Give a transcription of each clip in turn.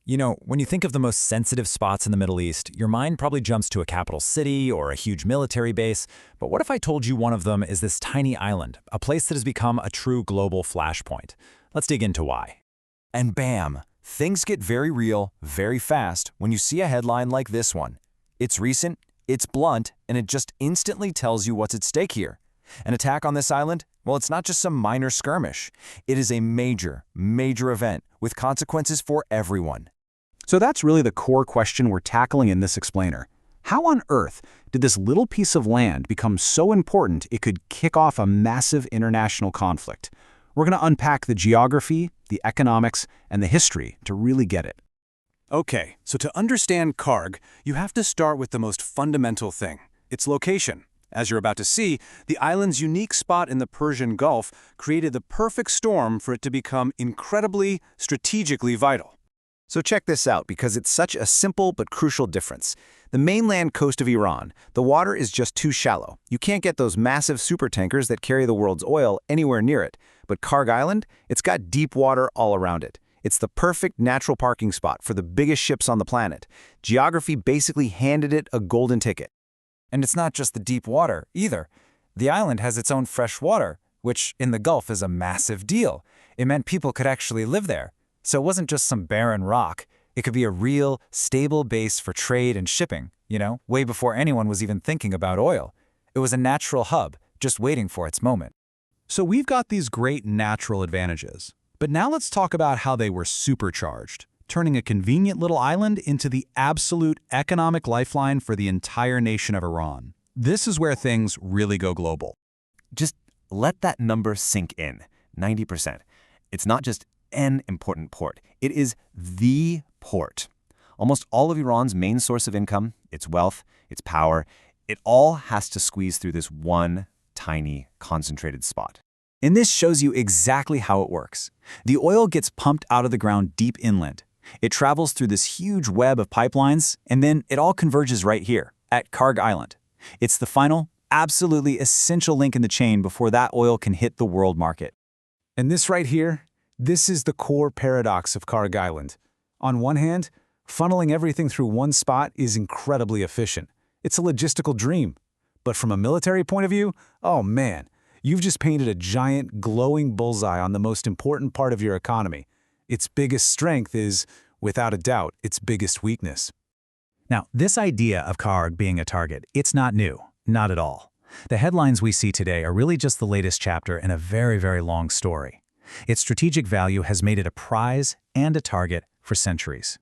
You know, when you think of the most sensitive spots in the Middle East, your mind probably jumps to a capital city or a huge military base. But what if I told you one of them is this tiny island, a place that has become a true global flashpoint? Let's dig into why. And bam, things get very real, very fast when you see a headline like this one. It's recent, it's blunt, and it just instantly tells you what's at stake here. An attack on this island? Well, it's not just some minor skirmish. It is a major, major event with consequences for everyone. So that's really the core question we're tackling in this explainer. How on earth did this little piece of land become so important it could kick off a massive international conflict? We're going to unpack the geography, the economics, and the history to really get it. Okay, so to understand Kharg, you have to start with the most fundamental thing, its location. As you're about to see, the island's unique spot in the Persian Gulf created the perfect storm for it to become incredibly strategically vital. So check this out, because it's such a simple but crucial difference. The mainland coast of Iran, the water is just too shallow. You can't get those massive supertankers that carry the world's oil anywhere near it. But Kharg Island, it's got deep water all around it. It's the perfect natural parking spot for the biggest ships on the planet. Geography basically handed it a golden ticket. And it's not just the deep water, either. The island has its own fresh water, which in the Gulf is a massive deal. It meant people could actually live there. So it wasn't just some barren rock. It could be a real, stable base for trade and shipping, way before anyone was even thinking about oil. It was a natural hub, just waiting for its moment. So we've got these great natural advantages. But now let's talk about how they were supercharged, turning a convenient little island into the absolute economic lifeline for the entire nation of Iran. This is where things really go global. Just let that number sink in, 90%. It's not just an important port. It is the port. Almost all of Iran's main source of income, its wealth, its power, it all has to squeeze through this one tiny, concentrated spot. And this shows you exactly how it works. The oil gets pumped out of the ground deep inland. It travels through this huge web of pipelines, and then it all converges right here, at Kharg Island. It's the final, absolutely essential link in the chain before that oil can hit the world market. And this right here, this is the core paradox of Kharg Island. On one hand, funneling everything through one spot is incredibly efficient. It's a logistical dream. But from a military point of view, oh man, you've just painted a giant, glowing bullseye on the most important part of your economy. Its biggest strength is, without a doubt, its biggest weakness. Now, this idea of Kharg being a target, it's not new, not at all. The headlines we see today are really just the latest chapter in a very, very long story. Its strategic value has made it a prize and a target for centuries.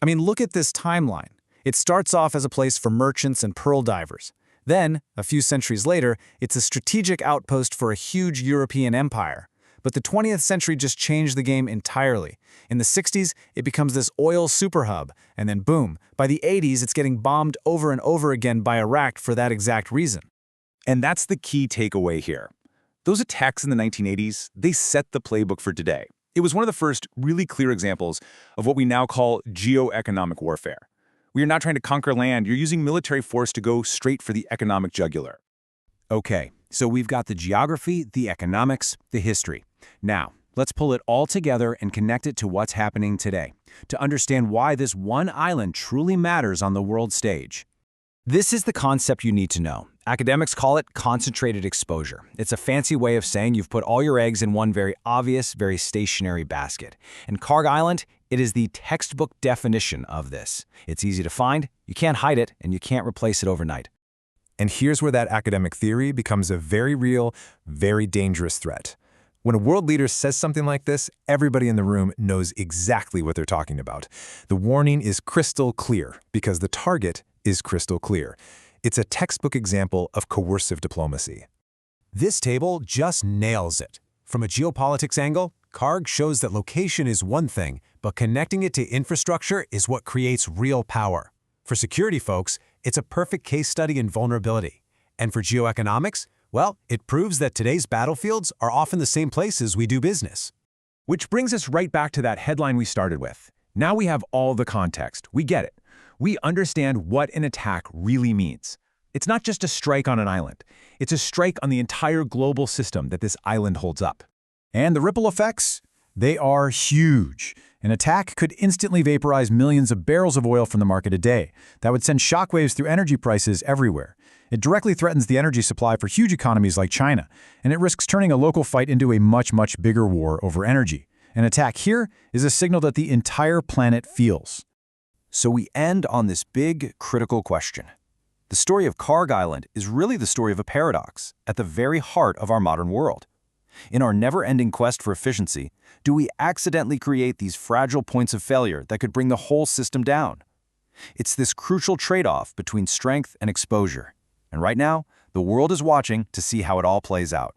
I mean, look at this timeline. It starts off as a place for merchants and pearl divers. Then, a few centuries later, it's a strategic outpost for a huge European empire. But the 20th century just changed the game entirely. In the 60s, it becomes this oil superhub, and then boom, by the 80s, it's getting bombed over and over again by Iraq for that exact reason. And that's the key takeaway here. Those attacks in the 1980s, they set the playbook for today. It was one of the first really clear examples of what we now call geoeconomic warfare. We are not trying to conquer land, you're using military force to go straight for the economic jugular. Okay, so we've got the geography, the economics, the history. Now, let's pull it all together and connect it to what's happening today, to understand why this one island truly matters on the world stage. This is the concept you need to know. Academics call it concentrated exposure. It's a fancy way of saying you've put all your eggs in one very obvious, very stationary basket. And Kharg Island, it is the textbook definition of this. It's easy to find, you can't hide it, and you can't replace it overnight. And here's where that academic theory becomes a very real, very dangerous threat. When a world leader says something like this, everybody in the room knows exactly what they're talking about. The warning is crystal clear because the target is crystal clear. It's a textbook example of coercive diplomacy. This table just nails it. From a geopolitics angle, Kharg shows that location is one thing, but connecting it to infrastructure is what creates real power. For security folks, it's a perfect case study in vulnerability. And for geoeconomics, well, it proves that today's battlefields are often the same places we do business. Which brings us right back to that headline we started with. Now we have all the context. We get it. We understand what an attack really means. It's not just a strike on an island. It's a strike on the entire global system that this island holds up. And the ripple effects? They are huge. An attack could instantly vaporize millions of barrels of oil from the market a day. That would send shockwaves through energy prices everywhere. It directly threatens the energy supply for huge economies like China, and it risks turning a local fight into a much, much bigger war over energy. An attack here is a signal that the entire planet feels. So we end on this big, critical question. The story of Kharg Island is really the story of a paradox at the very heart of our modern world. In our never-ending quest for efficiency, do we accidentally create these fragile points of failure that could bring the whole system down? It's this crucial trade-off between strength and exposure. And right now, the world is watching to see how it all plays out.